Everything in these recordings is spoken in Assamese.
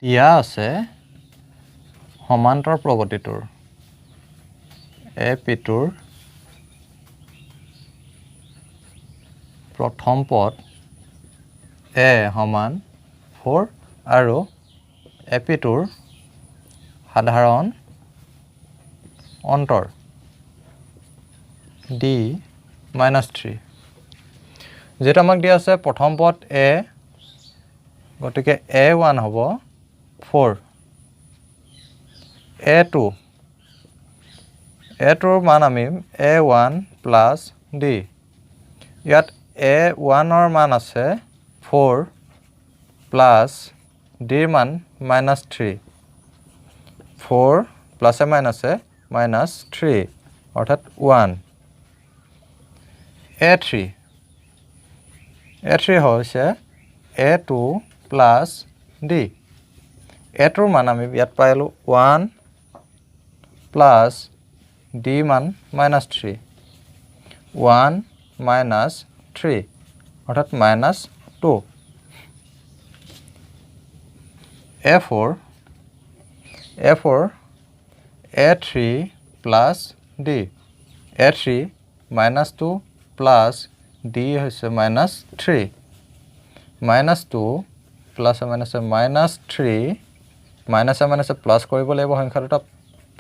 ইয়া আছে সমান্তৰ প্ৰগতিটোৰ এপিটোৰ প্ৰথম পদ এ সমান 4 আৰু এপিটোৰ সাধাৰণ অন্তৰ d -3 যেটা আমাক দিয়া আছে প্ৰথম পদ a গতিকে a1 হ'ব 4 a2 মান আমি a1 প্লাস d ইয়াত a1 ৰ মান আছে 4 প্লাস d ৰ মান -3 4 প্লাস এ মাইনাসে -3 অৰ্থাৎ 1 a3 হৈছে a2 প্লাস d a2 ৰ মান আমি ইয়াত পাইলো 1 প্লাস d মান -3 1 -3 অর্থাৎ -2 a4 a3 plus d a3 -2 plus d হৈছে -3 -2 plus -3 -, প্লাস কৰিব লাগিব সংখ্যা দুটা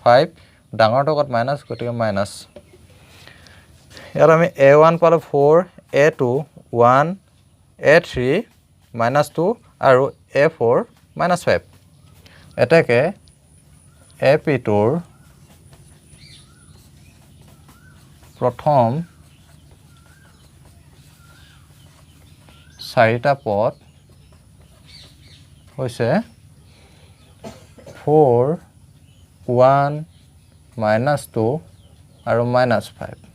5 ডাঙৰ টকত মাইনাস গতিকে মাইনাস ইয়াত আমি a1 পালো 4 a2 1 a3 -2 আৰু a4 -5 এটাকে এপিটোৰ প্ৰথম 4টা পদ হৈছে 4 1 -2 আৰু -5